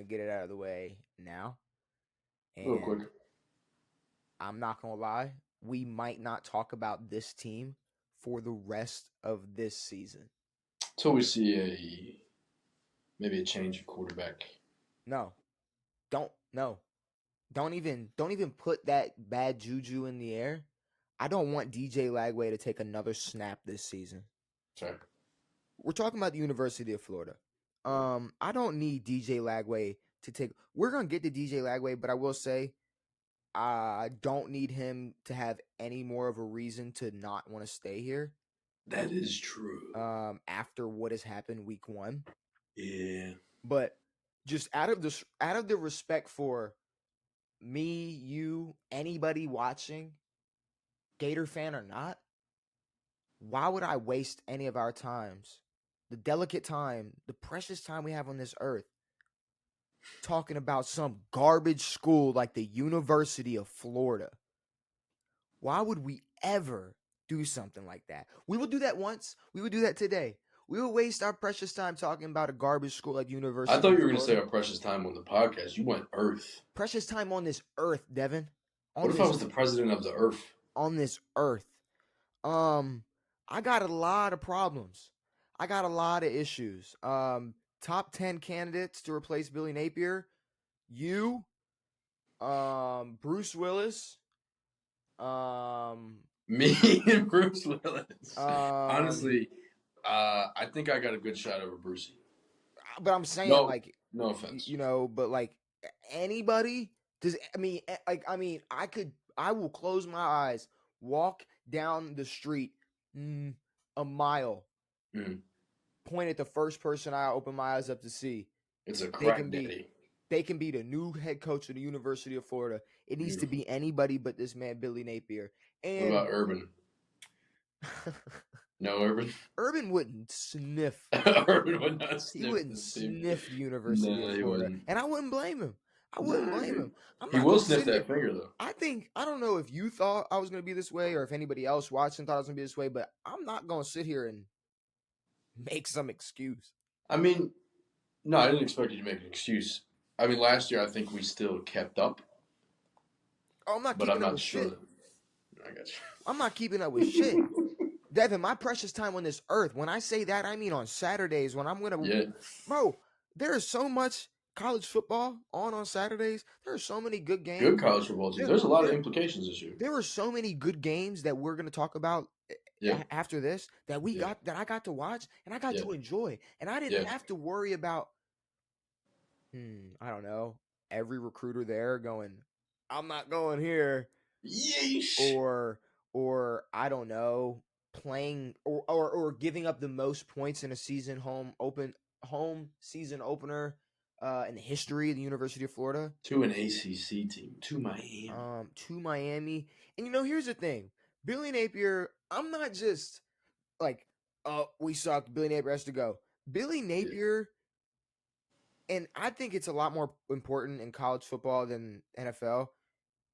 to get it out of the way now. Real quick. And I'm not going to lie, we might not talk about this team for the rest of this season. Until we see maybe a change of quarterback. No. Don't even put that bad juju in the air. I don't want DJ Lagway to take another snap this season. Sorry. We're talking about the University of Florida. I don't need DJ Lagway to take. We're gonna get to DJ Lagway, but I will say, I don't need him to have any more of a reason to not want to stay here. That is true. After what has happened week 1. Yeah. But just out of the respect for me, you, anybody watching, Gator fan or not, why would I waste any of our times, the delicate time, the precious time we have on this earth, talking about some garbage school like the University of Florida? Why would we ever do something like that? We will do that once. We would do that today. We will waste our precious time talking about a garbage school like University I thought of you were going to say Florida. our precious time on the podcast. You went Earth. Precious time on this earth, Devin. What if I was the president of the Earth? On this earth. I got a lot of problems. I got a lot of issues. Top 10 candidates to replace Billy Napier. You, Bruce Willis, me and Bruce Willis. Honestly, I think I got a good shot over Brucey. But I'm saying, no offense, but like anybody does. I will close my eyes, walk down the street a mile, point at the first person I open my eyes up to see. It's a crack daddy. They can be the new head coach of the University of Florida. It needs to be anybody but this man, Billy Napier. And what about Urban? No, Urban? Urban wouldn't sniff. Urban would not sniff. He wouldn't sniff the University of Florida. And I wouldn't blame him. He will sniff that finger, though. I don't know if you thought I was going to be this way or if anybody else watching thought I was going to be this way, but I'm not going to sit here and make some excuse. I mean, no, I didn't expect you to make an excuse. I mean, last year I think we still kept up. Oh, I'm not keeping up with shit. I got you. I'm not keeping up with shit. Devin, my precious time on this earth, when I say that, I mean on Saturdays when I'm going to... Yeah. Bro, there is so much college football on Saturdays. There are so many good games. Good college football teams. There's a lot of implications this year. There are so many good games that we're going to talk about after this that I got to watch and I got to enjoy. And I didn't have to worry about, I don't know, every recruiter there going, I'm not going here. Yeesh. Or I don't know, playing or giving up the most points in a season home season opener in the history of the University of Florida. To an ACC team. To Miami. And here's the thing. Billy Napier, I'm not just like, we sucked, Billy Napier has to go. Billy Napier, and I think it's a lot more important in college football than NFL.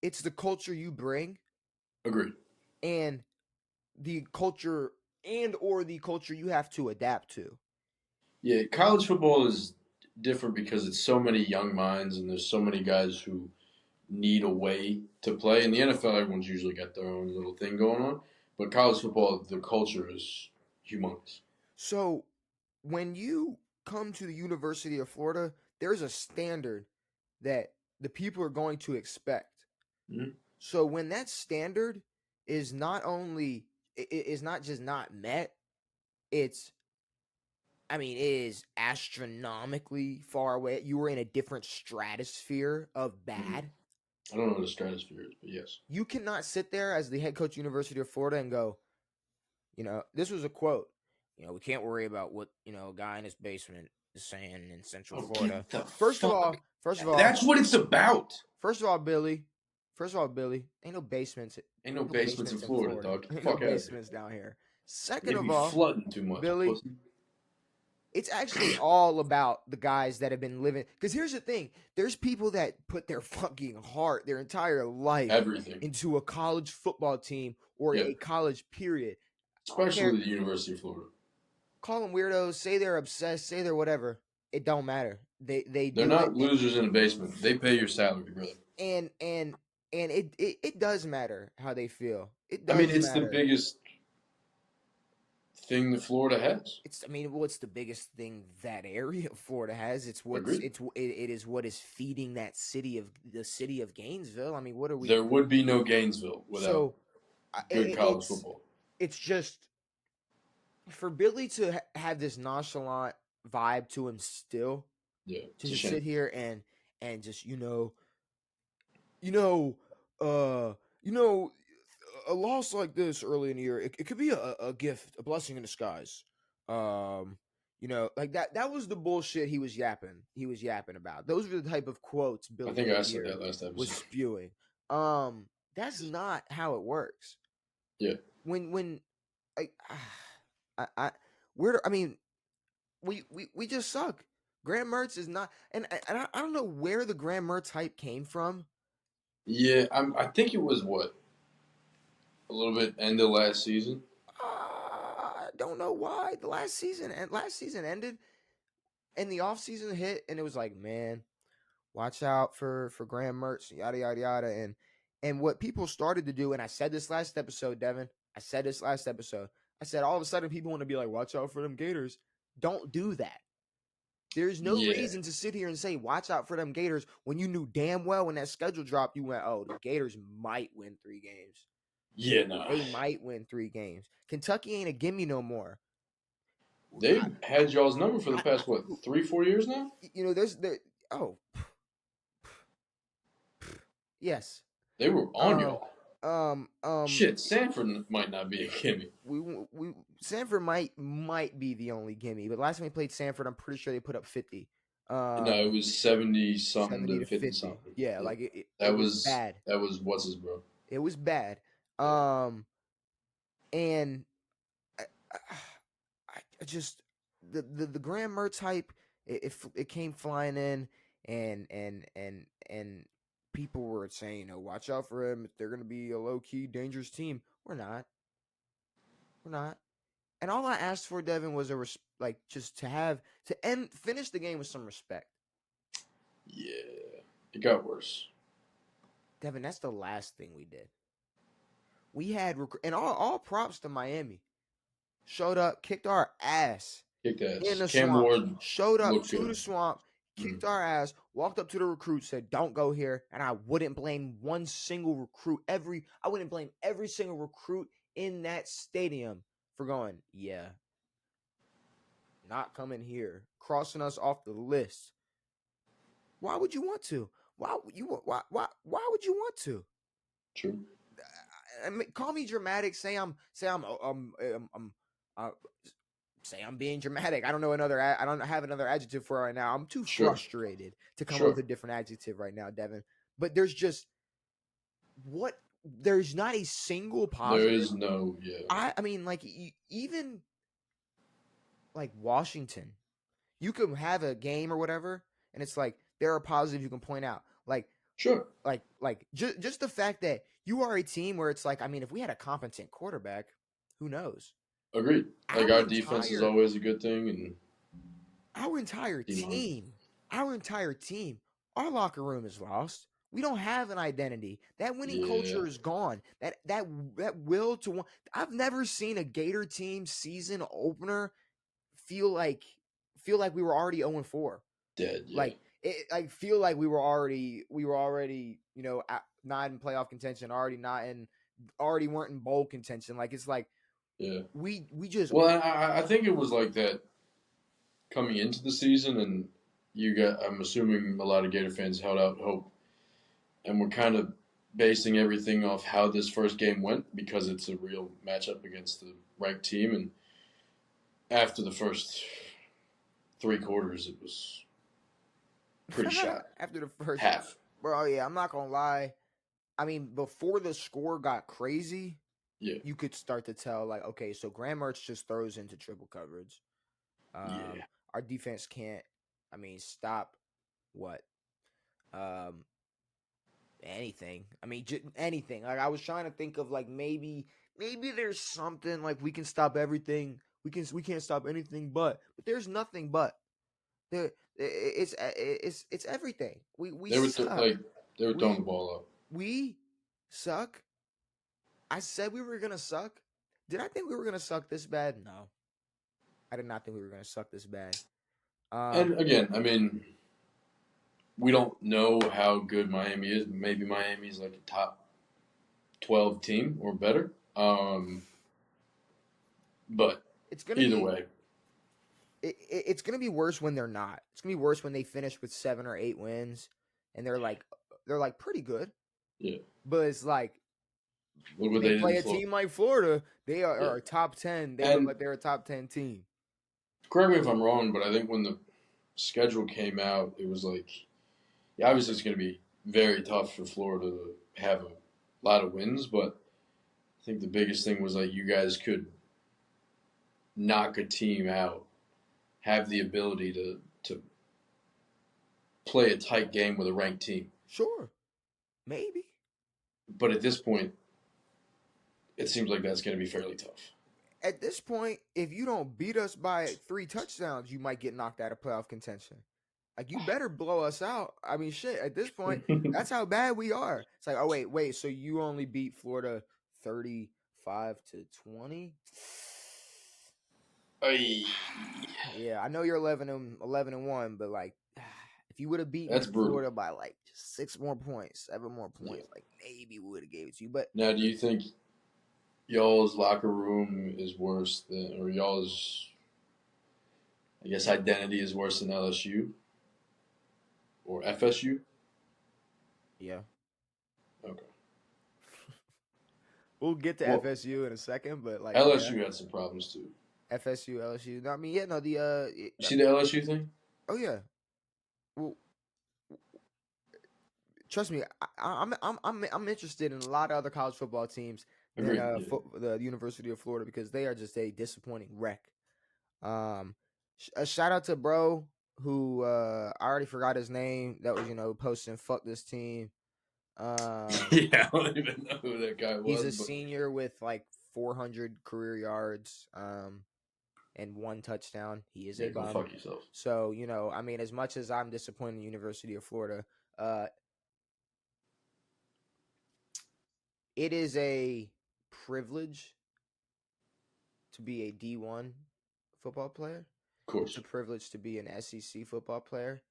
It's the culture you bring. Agreed. And the culture you have to adapt to. Yeah, college football is different because it's so many young minds and there's so many guys who need a way to play. In the NFL, everyone's usually got their own little thing going on. But college football, the culture is humongous. So when you come to the University of Florida, there's a standard that the people are going to expect. Mm-hmm. So when that standard is not just not met, it is astronomically far away. You were in a different stratosphere of bad. I don't know what a stratosphere is, but yes. You cannot sit there as the head coach of University of Florida and go, this was a quote. We can't worry about what, a guy in his basement is saying in Central Florida. First of all, that's what it's about. First of all, Billy, ain't no basements. Ain't no basements in Florida, dog. Ain't no basements down here. Second of all, flooding too much, Billy, it's actually all about the guys that have been living. Because here's the thing. There's people that put their fucking heart, their entire life, everything into a college football team or a college period. Especially the University of Florida. Call them weirdos. Say they're obsessed. Say they're whatever. It don't matter. They They're do it, not losers in a basement. They pay your salary, brother. and and and it does matter how they feel. It I mean, does it's the matter. biggest thing that Florida has. It's I mean, what's the biggest thing that area of Florida has? Agreed. It is what is feeding the city of Gainesville. I mean, what are we? There would be no Gainesville without So good college football. it's just for Billy to have this nonchalant vibe to him still, Yeah, to it's a just sit shame. here and just you know, you know, a loss like this early in the year, it could be a gift, a blessing in disguise. Like that was the bullshit he was yapping. He was yapping about. Those were the type of quotes I Billy think I said Napier that last was episode. spewing. That's not how it works. Yeah. When like I we're I mean, we just suck. Graham Mertz is not, I don't know where the Graham Mertz hype came from. Yeah, I think it was what? A little bit end of last season? I don't know why the last season ended and the off season hit, and it was like, man, watch out for Graham Mertz, yada yada yada, and what people started to do, and I said this last episode, Devin. I said this last episode. I said all of a sudden people want to be like, watch out for them Gators. Don't do that. There's no Yeah. reason to sit here and say, watch out for them Gators when you knew damn well when that schedule dropped, you went, oh, the Gators might win 3 games. Yeah, no. They might win 3 games. Kentucky ain't a gimme no more. They've had y'all's number for the I, past, what, 3, 4 years now? oh, yes. They were on Um, y'all. um, um, Shit, Sanford might not be a gimme. we Sanford might be the only gimme, but last time we played Sanford, I'm pretty sure they put up 50. No, it was 70 something 70 to to 50 50. something. Yeah, Yeah. like it That was was bad. that was what's his bro. It was bad. Yeah. And I, I, I just the Graham Mertz hype, it came flying in, and people were saying, watch out for him. They're gonna be a low key dangerous team. We're not. We're not. And all I asked for, Devin, was just to finish the game with some respect. Yeah. It got worse. Devin, that's the last thing we did. We had and all props to Miami. Showed up, kicked our ass Kicked in ass. the Cam swamp. Ward Showed up looked to the good. swamp, kicked our ass, walked up to the recruit, said, "Don't go here." And I wouldn't blame one single recruit. I wouldn't blame every single recruit in that stadium for going, yeah, not coming here, crossing us off the list. Why would you want to? Why would you want to? True. I mean, call me dramatic. Uh, say I'm being dramatic. I don't have another adjective for it right now. I'm too Sure. frustrated to come up with Sure. a different adjective right now, Devin. But there's not a single There positive. is no, yeah. I mean, like even like Washington, you could have a game or whatever, and it's like there are positives you can point out. Sure. Just the fact that you are a team where it's like, I mean, if we had a competent quarterback, who knows? Agreed. Like Our our defense is entire always a good thing, and our entire D-line. team, our entire team, our locker room is lost. We don't have an identity. That winning Yeah. culture is gone. That will to win. I've never seen a Gator team season opener feel like we were already 0-4. Dead. Yeah. Like I feel like we were already not in playoff contention, already weren't in bowl contention. Like it's like Yeah. we just Well, I think it was like that coming into the season, and I'm assuming a lot of Gator fans held out hope, and we're kind of basing everything off how this first game went because it's a real matchup against the ranked team, and after the first 3 quarters, it was pretty shot. after the first Half. bro. Yeah, I'm not gonna lie. I mean, before the score got crazy, Yeah. you could start to tell, like, okay, so Graham Mertz just throws into triple coverage. Yeah. Our defense can't, I mean, stop what? Um, anything. I mean, anything. Like, I was trying to think of, like, maybe there's something like we can stop everything. We can't stop anything, but there's nothing but. It's everything. We They were suck. they were throwing We the ball up. we suck. I said we were gonna suck. Did I think we were gonna suck this bad? No, I did not think we were gonna suck this bad. Um, And again, I mean, we don't know how good Miami is. Maybe Miami's like a top 12 team or better. But it's gonna either be way, it's gonna be worse when they're not. It's gonna be worse when they finish with 7 or 8 wins and they're like pretty good. yeah. But it's like Look what they they did in play a Florida. team like Florida, they Yeah. are a top 10. They look And like they're a top 10 team. correct me if I'm wrong, but I think when the schedule came out, it was like, yeah, obviously it's going to be very tough for Florida to have a lot of wins, but I think the biggest thing was like you guys could knock a team out, have the ability to play a tight game with a ranked team. Sure, maybe. But at this point, it seems like that's going to be fairly tough. At this point, if you don't beat us by 3 touchdowns, you might get knocked out of playoff contention. Like you better blow us out. I mean, shit. At this point, that's how bad we are. It's like, oh wait. So you only beat Florida 35-20. Ay, Yeah, I know you're 11-1, but like, if you would have beaten that's brutal. Florida by like just 6 more points, 7 more points, Yeah. like maybe we would have gave it to you. But Now, do you think y'all's locker room is worse than, or y'all's, I guess, identity is worse than LSU or FSU? yeah, Okay. we'll get to Well, FSU in a second. But like, yeah, LSU had some problems too. FSU, LSU. No, I mean, yeah, no, You see the LSU thing? oh yeah. Well, trust me, I'm interested in a lot of other college football teams than Agreed. Yeah. the University of Florida because they are just a disappointing wreck. Um, a shout out to bro who I already forgot his name. That was posting "fuck this team." Yeah, I don't even know who that guy He's was, a but senior with like 400 career yards and 1 touchdown. He is yeah, a go bum. fuck yourself. So I mean, as much as I'm disappointed in the University of Florida, uh, it is a privilege to be a D1 football player. Of It's course. a privilege to be an SEC football player.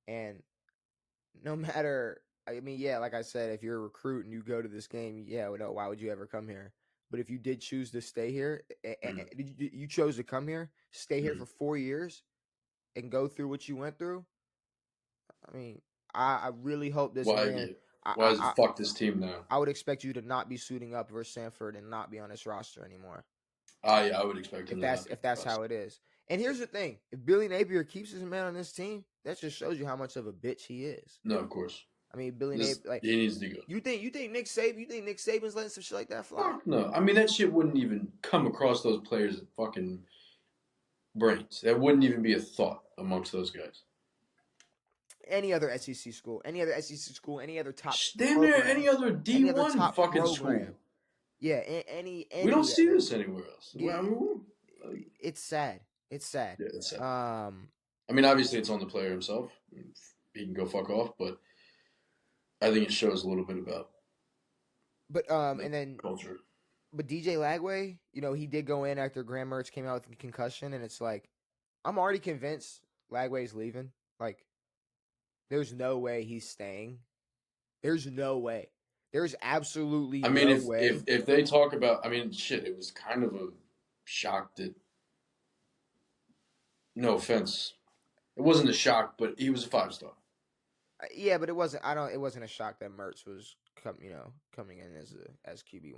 And no matter, I mean, yeah, like I said, if you're a recruit and you go to this game, yeah, no, why would you ever come here? But if you did choose to stay here, Mm, you chose to come here, stay here mm. for 4 years, and go through what you went through. I mean, I really hope this Why? man. Yeah. I, Why I is it I fuck this team now? I would expect you to not be suiting up versus Sanford and not be on this roster anymore. I would expect If him to that's not be if that's impressed. how it is. And here's the thing: if Billy Napier keeps his man on this team, that just shows you how much of a bitch he is. No, of course. I mean, Billy This Napier, like he needs to go. you think Nick Saban's letting some shit like that fly? Fuck no. I mean, that shit wouldn't even come across those players' fucking brains. That wouldn't even be a thought amongst those guys. Any other SEC school, any other SEC school, any other top Damn near program, any other any other D1 top fucking school. program. Yeah, We don't any see other. this anywhere else. Well, I mean, It's sad. It's sad. yeah, that's sad. Um, I mean, obviously, it's on the player himself. He can go fuck off, but I think it shows a little bit about but the and then culture. but DJ Lagway, he did go in after Graham Mertz came out with a concussion, and it's like I'm already convinced Lagway's leaving. Like, there's no way he's staying. There's no way. There's absolutely I mean, no if way. if they talk about, I mean, shit, it was kind of a shock that. No offense, it wasn't a shock, but he was a 5-star. Yeah, but it wasn't. I don't. It wasn't a shock that Mertz was coming in as QB1.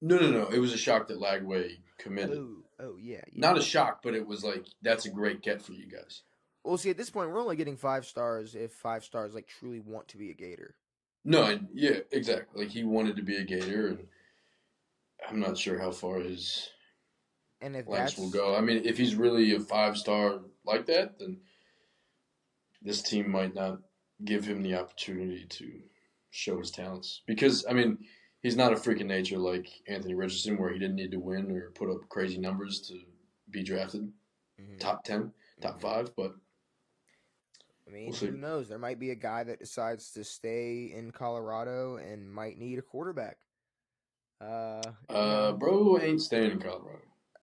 No. It was a shock that Lagway committed. Oh yeah. Not a shock, but it was like that's a great get for you guys. Well, see, at this point, we're only getting 5 stars if 5 stars like truly want to be a Gator. No, and yeah, exactly. Like he wanted to be a Gator, and I'm not sure how far his And if lengths will that's go. I mean, if he's really a 5-star like that, then this team might not give him the opportunity to show his talents. Because I mean, he's not a freak of nature like Anthony Richardson, where he didn't need to win or put up crazy numbers to be drafted Mhm, top 10, top mhm. 5. But I We'll mean, see. who knows? There might be a guy that decides to stay in Colorado and might need a quarterback. You know, Bro ain't staying in Colorado.